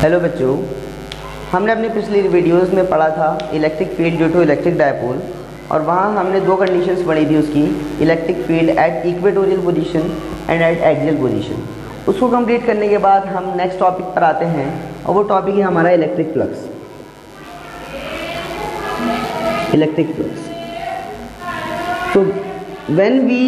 Hello बच्चों, हमने अपनी पिछली वीडियोस में पढ़ा था electric field due to electric dipole, और वहाँ हमने दो कंडीशंस पढ़ी थी उसकी, electric field at equatorial position and at axial position. उसको कंप्लीट करने के बाद हम नेक्स्ट टॉपिक पर आते हैं और वो टॉपिक है हमारा इलेक्ट्रिक फ्लक्स। इलेक्ट्रिक फ्लक्स, तो when we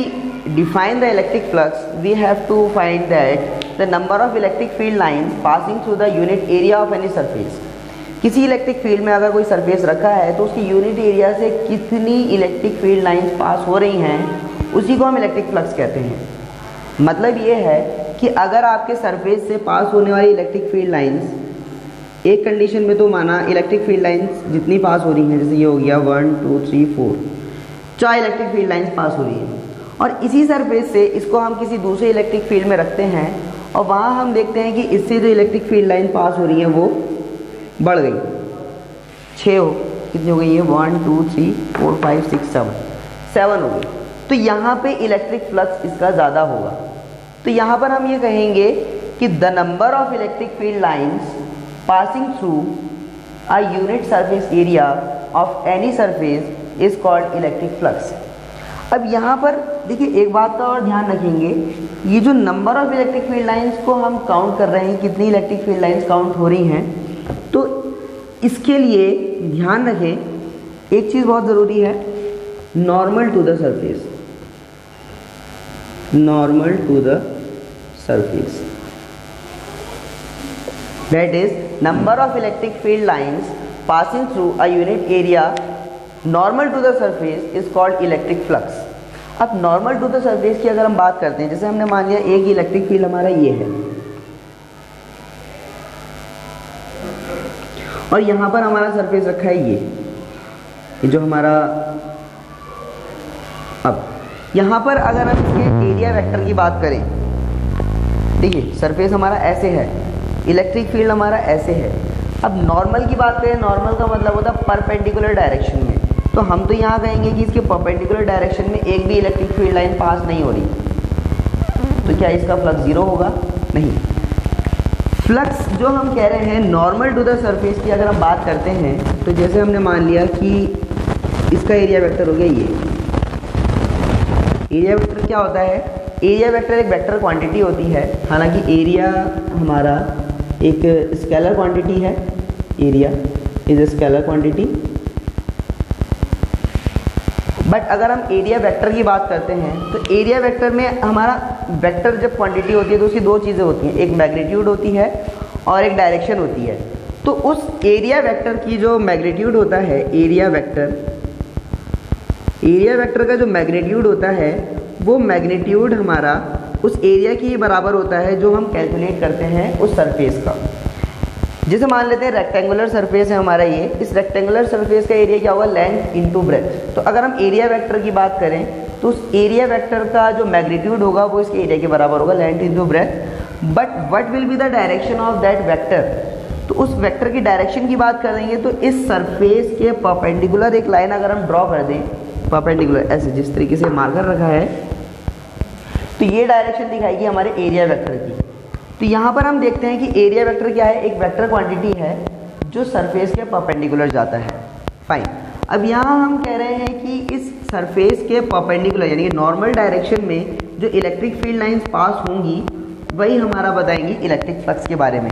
define the electric flux, we have to find that the number of electric field lines passing through the unit area of any surface। किसी electric field में अगर कोई surface रखा है तो उसकी unit area से कितनी इलेक्ट्रिक फील्ड लाइंस पास हो रही हैं, उसी को हम इलेक्ट्रिक फ्लक्स कहते हैं। मतलब ये है कि अगर आपके सरफेस से पास होने वाली इलेक्ट्रिक फील्ड लाइंस, एक कंडीशन में तो माना इलेक्ट्रिक फील्ड लाइंस जितनी पास हो रही हैं, जैसे ये हो गया 1 2 3 4, 4 इलेक्ट्रिक फील्ड लाइंस पास हो रही है, और इसी सरफेस से इसको हम किसी दूसरे इलेक्ट्रिक फील्ड में रखते हैं और वहाँ हम देखते हैं कि इससे जो इलेक्ट्रिक फील्ड लाइन पास हो रही है वो बढ़ गई, 6 हो, कितनी हो गई है 1 2 3 4 5 6 7 हो गई। तो यहाँ पे इलेक्ट्रिक फ्लक्स इसका ज़्यादा होगा। तो यहाँ पर हम ये कहेंगे कि the number of electric field lines passing through a unit surface area of any surface is called electric flux. अब यहाँ पर देखिए एक बात का और ध्यान रखेंगे, ये जो number of electric field lines को हम काउंट कर रहे हैं, कितनी इलेक्ट्रिक फील्ड लाइंस काउंट हो रही हैं, तो इसके लिए ध्यान रखें एक चीज़ बहुत ज़रूरी है, normal to the surface. Normal to the surface, that is number of electric field lines passing through a unit area normal to the surface is called electric flux. अब नॉर्मल टू द सरफेस की अगर हम बात करते हैं, जैसे हमने मान लिया एक इलेक्ट्रिक फील्ड हमारा ये है और यहाँ पर हमारा सरफेस रखा है ये जो हमारा, अब यहाँ पर अगर हम इसके एरिया वेक्टर की बात करें, देखिए सरफेस हमारा ऐसे है, इलेक्ट्रिक फील्ड हमारा ऐसे है। अब नॉर्मल की बात करें, नॉर्मल का मतलब होता है परपेंडिकुलर डायरेक्शन में, तो हम तो यहाँ कहेंगे कि इसके परपेंडिकुलर डायरेक्शन में एक भी इलेक्ट्रिक फील्ड लाइन पास नहीं हो रही, तो क्या इसका फ्लक्स जीरो होगा? नहीं। फ्लक्स जो हम कह रहे हैं नॉर्मल टू द सरफेस की अगर हम बात करते हैं, तो जैसे हमने मान लिया कि इसका एरिया वेक्टर हो गया ये। एरिया वेक्टर क्या होता है? एरिया वेक्टर एक वेक्टर क्वांटिटी होती है, हालांकि एरिया हमारा एक स्केलर क्वांटिटी है। Area is a scalar quantity, but अगर हम एरिया वेक्टर की बात करते हैं तो एरिया वेक्टर में हमारा वेक्टर जब क्वांटिटी होती है तो उसकी दो चीज़ें होती हैं, एक मैग्नीट्यूड होती है और एक डायरेक्शन होती है। तो उस एरिया वेक्टर की जो मैग्नीट्यूड होता है, एरिया वेक्टर का जो मैग्नीट्यूड होता है, वो मैग्नीट्यूड हमारा उस एरिया के बराबर होता है जो हम कैलकुलेट करते हैं उस सरफेस का। जैसे मान लेते हैं रेक्टेंगुलर सरफेस है हमारा ये, इस रेक्टेंगुलर सरफेस का एरिया क्या होगा? Length into breadth. तो अगर हम एरिया वेक्टर की बात करें तो उस एरिया वेक्टर का जो मैग्नीट्यूड होगा वो इसके एरिया के बराबर होगा, length into breadth. But what will be the direction of that vector? तो उस वेक्टर की डायरेक्शन की बात करेंगे तो इस सरफेस के परपेंडिकुलर एक लाइन अगर हम ड्रॉ कर दें, परपेंडिकुलर ऐसे जिस तरीके से मार्कर रखा है, तो ये डायरेक्शन दिखाएगी हमारे एरिया वेक्टर की। तो यहाँ पर हम देखते हैं कि एरिया वेक्टर क्या है? एक वेक्टर क्वांटिटी है जो सरफेस के परपेंडिकुलर जाता है। फाइन। अब यहाँ हम कह रहे हैं कि इस सरफेस के परपेंडिकुलर यानी कि नॉर्मल डायरेक्शन में जो इलेक्ट्रिक फील्ड लाइंस पास होंगी वही हमारा बताएंगी इलेक्ट्रिक फ्लक्स के बारे में।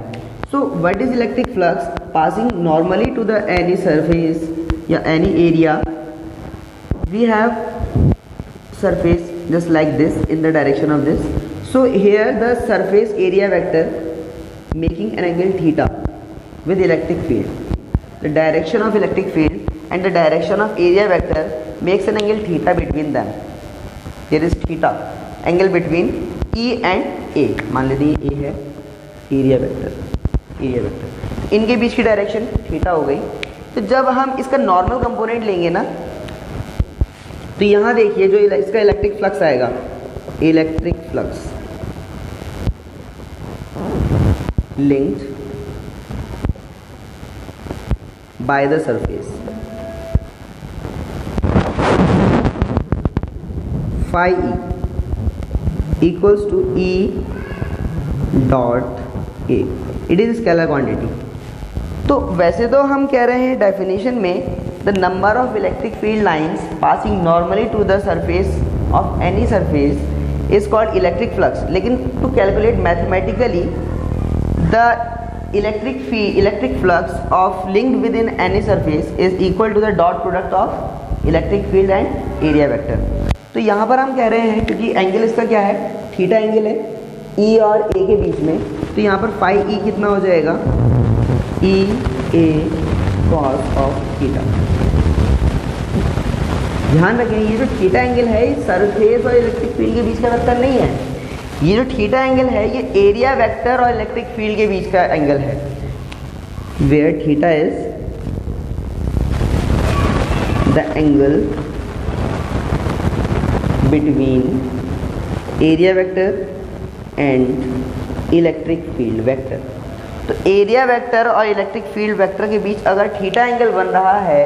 So what is electric flux? Passing normally to the any surface या any area, we have surface just like this in the direction of this. So here the surface area vector making an angle theta with electric field. The direction of electric field and the direction of area vector makes an angle theta between them. There is theta angle between E and A. मान लेते हैं A है area vector, इनके बीच की direction theta हो गई। तो जब हम इसका नॉर्मल कंपोनेंट लेंगे ना, तो यहाँ देखिए जो इसका इलेक्ट्रिक फ्लक्स आएगा, electric flux linked by the surface, phi E equals to E dot A. It is scalar quantity. तो वैसे तो हम कह रहे हैं डेफिनेशन में the number of electric field lines passing normally to the surface of any surface is called electric flux, लेकिन to calculate mathematically the electric flux of linked within any surface is equal to the dot product of electric field and area vector. तो यहाँ पर हम कह रहे हैं क्योंकि angle इसका क्या है, थीटा एंगल है ई और ए के बीच में, तो यहाँ पर फाई ई कितना हो जाएगा, E A cos of theta. ध्यान रखें ये जो थीटा एंगल है ये सरफेस और इलेक्ट्रिक फील्ड के बीच का वेक्टर नहीं है, ये जो थीटा एंगल है ये एरिया वेक्टर और इलेक्ट्रिक फील्ड के बीच का एंगल है, where theta is the angle between area vector and electric field vector. तो एरिया वेक्टर और इलेक्ट्रिक फील्ड वेक्टर के बीच अगर थीटा एंगल बन रहा है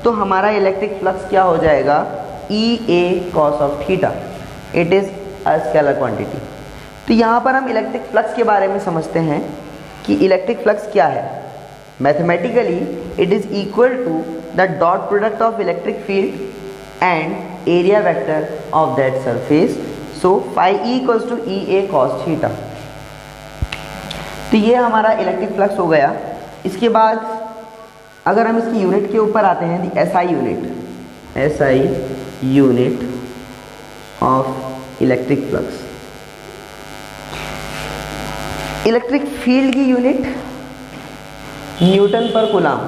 तो हमारा इलेक्ट्रिक फ्लक्स क्या हो जाएगा, E A cos of theta. It is a scalar quantity. तो यहाँ पर हम इलेक्ट्रिक फ्लक्स के बारे में समझते हैं कि इलेक्ट्रिक फ्लक्स क्या है। Mathematically it is equal to the dot product of electric field and area vector of that surface. So phi E equals to E A cos theta. तो ये हमारा इलेक्ट्रिक फ्लक्स हो गया। इसके बाद अगर हम इसकी यूनिट के ऊपर आते हैं, SI unit of electric flux. Electric field की यूनिट न्यूटन पर कूलम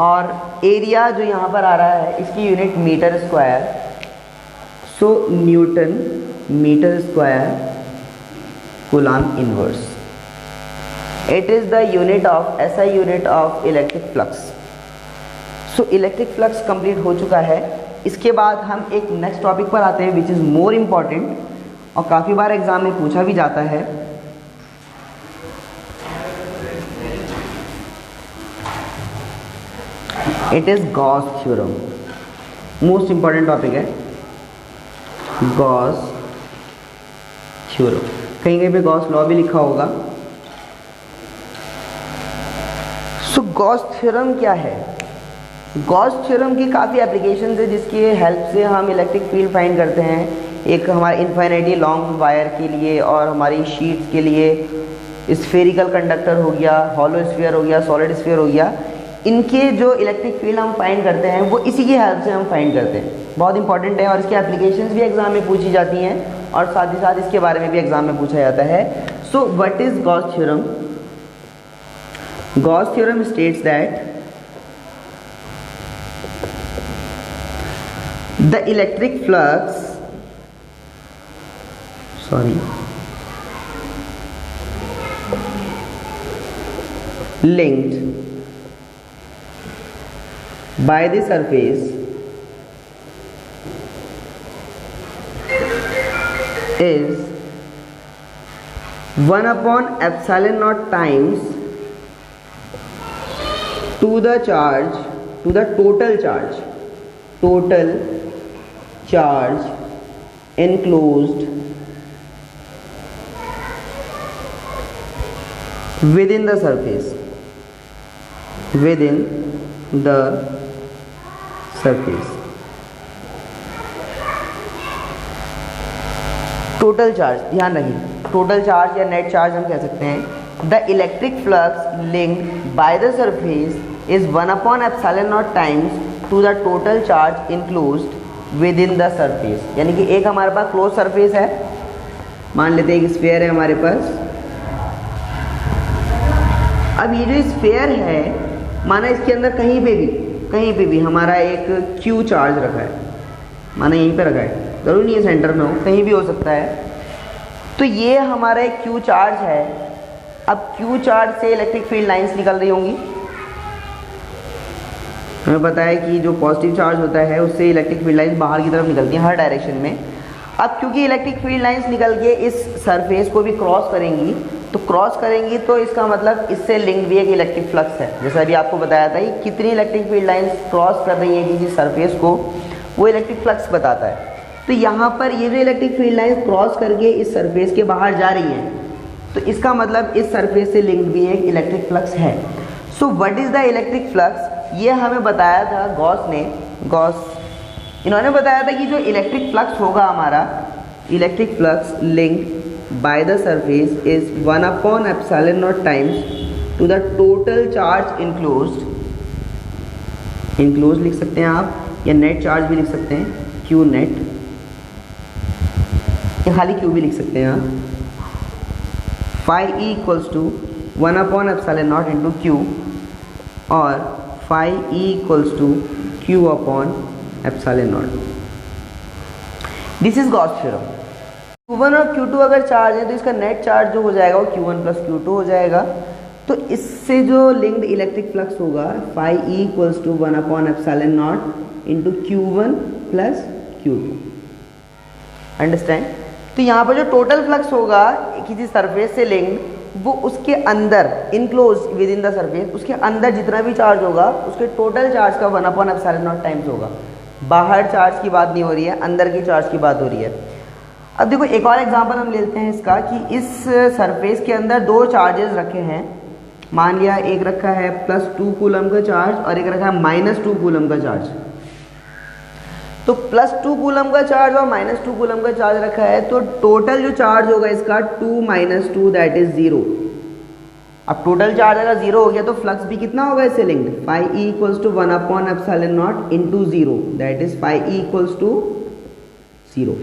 और एरिया जो यहाँ पर आ रहा है इसकी unit metre square. So newton metre square coulomb inverse. It is the unit of SI unit of electric flux. So electric flux complete हो चुका है। इसके बाद हम एक नेक्स्ट टॉपिक पर आते हैं विच इज़ मोर इम्पॉर्टेंट और काफ़ी बार एग्जाम में पूछा भी जाता है। It is Gauss theorem. Most important topic है गॉस थ्योरम। कहीं कहीं पे गॉस लॉ भी लिखा होगा। सो गॉस थ्योरम क्या है? गॉस थ्योरम की काफ़ी एप्लीकेशंस है जिसकी हेल्प से हम इलेक्ट्रिक फील्ड फाइंड करते हैं। एक हमारे इन्फिनिटी लॉन्ग वायर के लिए और हमारी शीट्स के लिए स्फेरिकल कंडक्टर हो गया, हॉलो स्फीयर हो गया, सॉलिड स्फीयर हो गया। इनके जो इलेक्ट्रिक फील्ड हम फाइंड करते हैं वो इसी की हेल्प से हम फाइंड करते हैं। बहुत इंपॉर्टेंट है और इसकी एप्लीकेशंस भी एग्जाम में पूछी जाती हैं और साथ ही साथ इसके बारे में भी एग्जाम में पूछा जाता है। सो what is Gauss theorem? Gauss theorem states that the electric flux linked by the surface is 1 upon epsilon naught times to the total charge enclosed within the surface. Total charge, ध्यान रखिए, total charge या net charge हम कह सकते हैं। The electric flux linked by the surface is 1 upon epsilon naught times to the total charge enclosed within the surface. यानी कि एक हमारे पास क्लोज सरफेस है, मान लेते हैं एक स्फीयर है हमारे पास। अब ये जो स्फीयर है, माना इसके अंदर कहीं पे भी हमारा एक क्यू चार्ज रखा है, माना यहीं पे रखा है, ज़रूरी नहीं है सेंटर में हो, कहीं भी हो सकता है। तो ये हमारा एक क्यू चार्ज है। अब क्यू चार्ज से इलेक्ट्रिक फील्ड लाइंस निकल रही होंगी। हमें पता है कि जो पॉजिटिव चार्ज होता है उससे इलेक्ट्रिक फील्ड लाइंस बाहर की तरफ निकलती हैं हर डायरेक्शन में। अब क्योंकि इलेक्ट्रिक फील्ड लाइंस निकल के इस सरफेस को भी क्रॉस करेंगी, तो इसका मतलब इससे लिंक भी एक इलेक्ट्रिक फ्लक्स है। जैसा अभी आपको बताया था कि कितनी इलेक्ट्रिक फील्ड लाइंस क्रॉस कर रही है किसी सरफेस को, वो इलेक्ट्रिक फ्लक्स बताता है। तो यहाँ पर ये जो इलेक्ट्रिक फील्ड लाइंस क्रॉस करके इस सरफेस के बाहर जा रही हैं, तो इसका मतलब इस सरफेस से लिंक्ड भी एक इलेक्ट्रिक फ्लक्स है। So what is the electric flux, ये हमें बताया था गॉस इन्होंने बताया था कि जो इलेक्ट्रिक फ्लक्स होगा हमारा, electric flux linked by the surface is 1/ε0 times to the total charge enclosed लिख सकते हैं आप, या नेट चार्ज भी लिख सकते हैं, क्यू नेट, या खाली क्यू भी लिख सकते हैं आप। phi E equals to 1/ε0 into Q, और phi E equals to Q/ε0। This is Gauss theorem. Q1 और Q2 अगर चार्ज है तो इसका नेट चार्ज जो हो जाएगा वो Q1 प्लस Q2 हो जाएगा। तो इससे जो लिंक्ड इलेक्ट्रिक फ्लक्स होगा phi E equals to 1/ε0 into Q1 plus Q2। Understand? तो यहाँ पर जो टोटल फ्लक्स होगा किसी सरफेस से लिंक्ड, वो उसके अंदर enclose with in the surface, उसके अंदर जितना भी चार्ज होगा उसके टोटल चार्ज का 1/ε0 टाइम्स होगा। बाहर चार्ज की बात नहीं हो रही है, अंदर की चार्ज की बात हो रही है। अब देखो एक और एग्जांपल हम लेते हैं इसका कि इस सरफेस के अंदर दो चार्जेस रखे हैं। मान लिया एक रखा है +2 कूलम का चार्ज और एक रखा है -2 कूलम का चार्ज। तो +2 कूलम का चार्ज और -2 कूलम का चार्ज रखा है, तो टोटल जो चार्ज होगा इसका 2 - 2 दैट इज 0। अब टोटल चार्ज अगर 0 हो गया तो फ्लक्स भी कितना होगा इससे linked, phi E equals to 1/ε0 into 0 that is phi E equals to 0।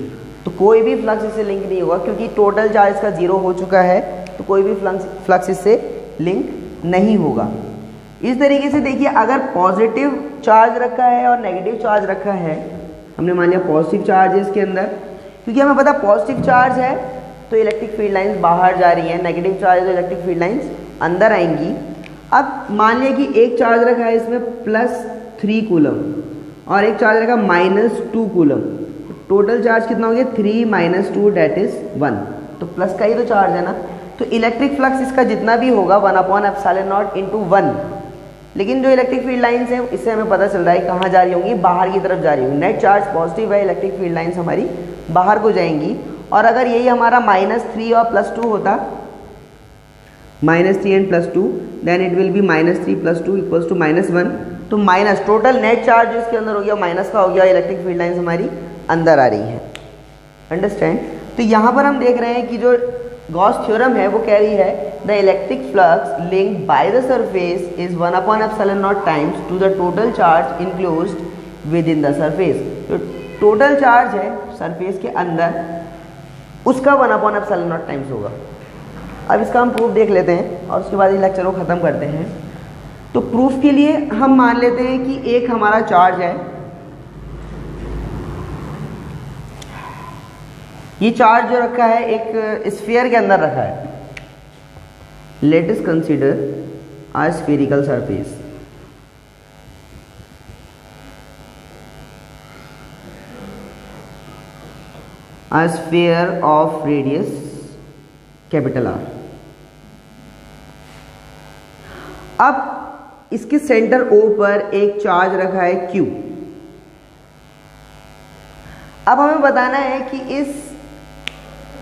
तो कोई भी फ्लक्स इससे लिंक नहीं होगा क्योंकि टोटल चार्ज इसका 0 हो चुका है, तो कोई भी फ्लक्स इससे लिंक नहीं होगा। इस तरीके से देखिए, अगर पॉजिटिव चार्ज रखा है और नेगेटिव चार्ज रखा है, हमने मान लिया पॉजिटिव चार्ज है इसके अंदर, क्योंकि हमें पता पॉजिटिव चार्ज है तो इलेक्ट्रिक फील्ड लाइंस बाहर जा रही हैं, नेगेटिव चार्ज है तो इलेक्ट्रिक फील्ड लाइंस अंदर आएंगी। अब मान लिया कि एक चार्ज रखा है इसमें +3 कूलम और एक चार्ज रखा -2 कूलम, टोटल चार्ज कितना हो गया 3 - 2 दैट इज 1। तो प्लस का ही तो चार्ज है ना, तो इलेक्ट्रिक फ्लक्स इसका जितना भी होगा 1/ε0 इंटू 1। लेकिन जो इलेक्ट्रिक फील्ड लाइंस हैं इससे हमें पता चल रहा है कहाँ जा रही होंगी, बाहर की तरफ जा रही होंगी। नेट चार्ज पॉजिटिव है, इलेक्ट्रिक फील्ड लाइंस हमारी बाहर को जाएंगी। और अगर यही हमारा -3 और +2 होता, -3 and +2, then it will be -3 + 2 equals to -1। तो माइनस टोटल नेट चार्ज इसके अंदर हो गया माइनस का हो गया, इलेक्ट्रिक फील्ड लाइंस हमारी अंदर आ रही है। अंडरस्टैंड? तो यहाँ पर हम देख रहे हैं कि जो गॉस थ्योरम है वो कह रही है the electric flux linked by the surface is 1/ε0 times to the total charge enclosed within the surface. तो टोटल चार्ज है सरफेस के अंदर, उसका 1/ε0 टाइम्स होगा। अब इसका हम प्रूफ देख लेते हैं और उसके बाद इस लेक्चर को ख़त्म करते हैं। तो प्रूफ के लिए हम मान लेते हैं कि एक हमारा चार्ज है, ये चार्ज जो रखा है एक स्फीयर के अंदर रखा है। Let us consider a spherical surface. A sphere of radius capital R। अब इसके सेंटर O पर एक चार्ज रखा है Q। अब हमें बताना है कि इस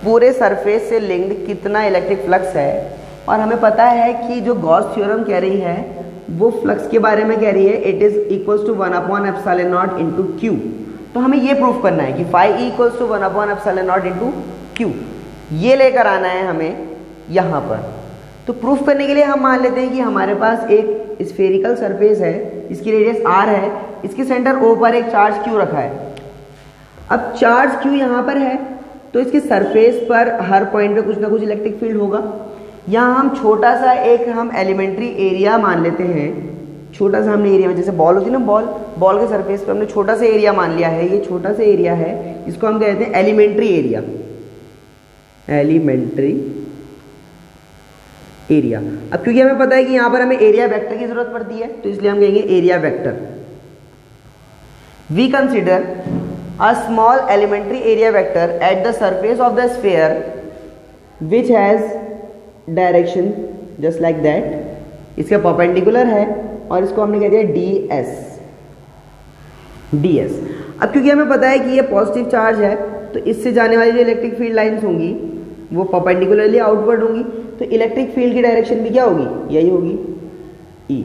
पूरे सरफेस से लिंक्ड कितना इलेक्ट्रिक फ्लक्स है, और हमें पता है कि जो गॉस थ्योरम कह रही है वो फ्लक्स के बारे में कह रही है, it is equals to 1/ε0 into Q. तो हमें ये प्रूफ करना है कि phi E equals to 1/ε0 into Q, ये लेकर आना है हमें यहाँ पर। तो प्रूफ करने के लिए हम मान लेते हैं कि हमारे पास एक स्फेरिकल सरफेस है, इसकी रेडियस r है, इसके सेंटर O पर एक चार्ज Q रखा है। अब चार्ज Q यहाँ पर है तो इसके सरफेस पर हर पॉइंट पे कुछ ना कुछ इलेक्ट्रिक फील्ड होगा। यहाँ हम छोटा सा एक हम एलिमेंट्री एरिया मान लेते हैं, छोटा सा हमने एरिया में, जैसे बॉल होती है ना, बॉल के सरफेस पे हमने छोटा सा एरिया मान लिया है, ये छोटा सा एरिया है, इसको हम कहते हैं एलिमेंट्री एरिया। Elementary area. अब क्योंकि हमें पता है कि यहाँ पर हमें एरिया वेक्टर की जरूरत पड़ती है, तो इसलिए हम कहेंगे area vector. We consider a small elementary area vector at the surface of the sphere which has direction just like that, इसका परपेंडिकुलर है और इसको हमने कह दिया ds। अब क्योंकि हमें पता है कि ये पॉजिटिव चार्ज है तो इससे जाने वाली जो इलेक्ट्रिक फील्ड लाइंस होंगी वो परपेंडिकुलरली आउटवर्ड होंगी, तो इलेक्ट्रिक फील्ड की डायरेक्शन भी क्या होगी, यही होगी ई।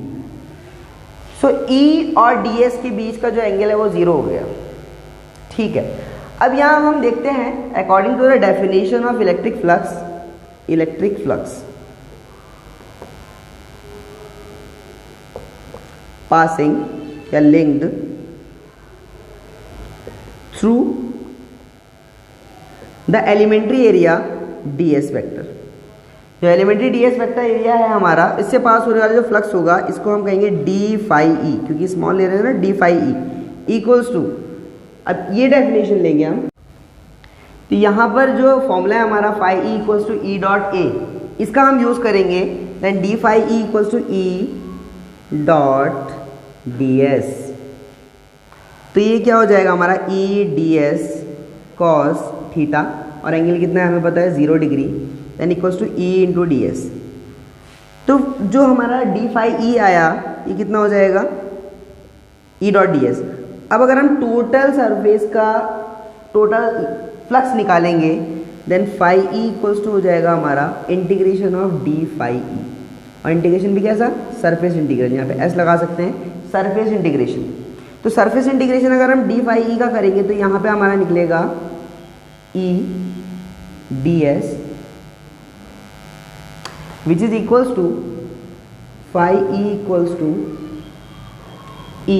सो ई और डी एस के बीच का जो एंगल है वो 0 हो गया। ठीक है, अब यहाँ हम देखते हैं according to the definition of electric flux passing या linked through the elementary area D S vector. जो elementary D S vector area है हमारा, इससे पास होने वाला जो फ्लक्स होगा इसको हम कहेंगे डी फाई ई, क्योंकि स्मॉल ले रहे हैं ना, d phi E equals to, अब ये डेफिनेशन लेंगे हम, तो यहाँ पर जो फॉर्मूला है हमारा phi E equals to E dot A, इसका हम यूज करेंगे, then D phi E equals to E dot D S. तो ये क्या हो जाएगा हमारा E D S cos theta, और एंगल कितना है हमें पता है 0 degree, then equals to E into D S. तो जो हमारा डी फाई ई आया ये कितना हो जाएगा, ई डॉट डी एस। अब अगर हम टोटल सरफेस का टोटल फ्लक्स निकालेंगे, then phi E equals to हो जाएगा हमारा integration of D phi E, और इंटीग्रेशन भी कैसा, सरफेस इंटीग्रेशन, यहाँ पे एस लगा सकते हैं, सरफेस इंटीग्रेशन। तो सरफेस इंटीग्रेशन अगर हम डी फाई ई का करेंगे तो यहाँ पे हमारा निकलेगा E D S which is equals to phi E equals to E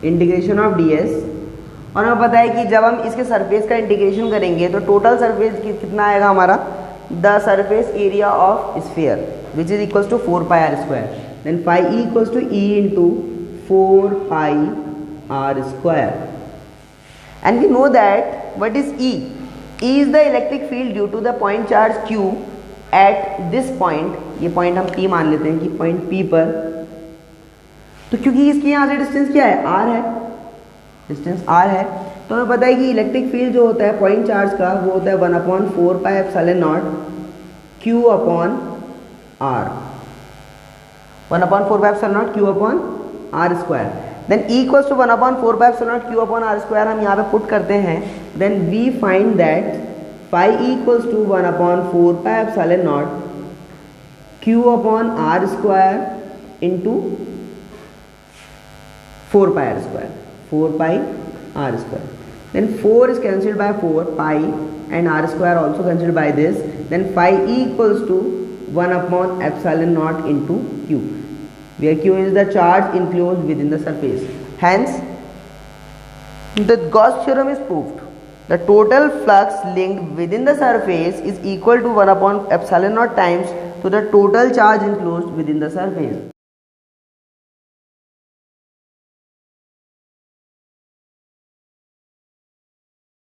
integration of D S. और हमें पता है कि जब हम इसके सरफेस का इंटीग्रेशन करेंगे तो टोटल सरफेस कितना आएगा हमारा, the surface area of sphere which is equals to 4 pi R square, then phi E equals to E into 4 pi R square. And we know that what is E? E is the electric field due to the point charge Q at this point, ये point हम P मान लेते हैं कि point P पर, तो क्योंकि इसके यहाँ से डिस्टेंस क्या है, R है, डिस्टेंस R है, तो हमें पता है कि इलेक्ट्रिक फील्ड जो होता है पॉइंट चार्ज का वो होता है 1/4 pi epsilon naught Q upon R, 1/4 pi epsilon naught Q upon R square. Then E equals to 1/4 pi epsilon naught Q upon R square हम यहाँ पे पुट करते हैं, then we find that phi E equals to 1/4 pi epsilon naught Q upon R square into 4 pi R square, 4 pi R square. Then 4 is cancelled by 4 pi and R square also cancelled by this. Then phi E equals to 1 upon epsilon naught into Q, where Q is the charge enclosed within the surface. Hence, the Gauss theorem is proved. The total flux linked within the surface is equal to 1 upon epsilon naught times to the total charge enclosed within the surface.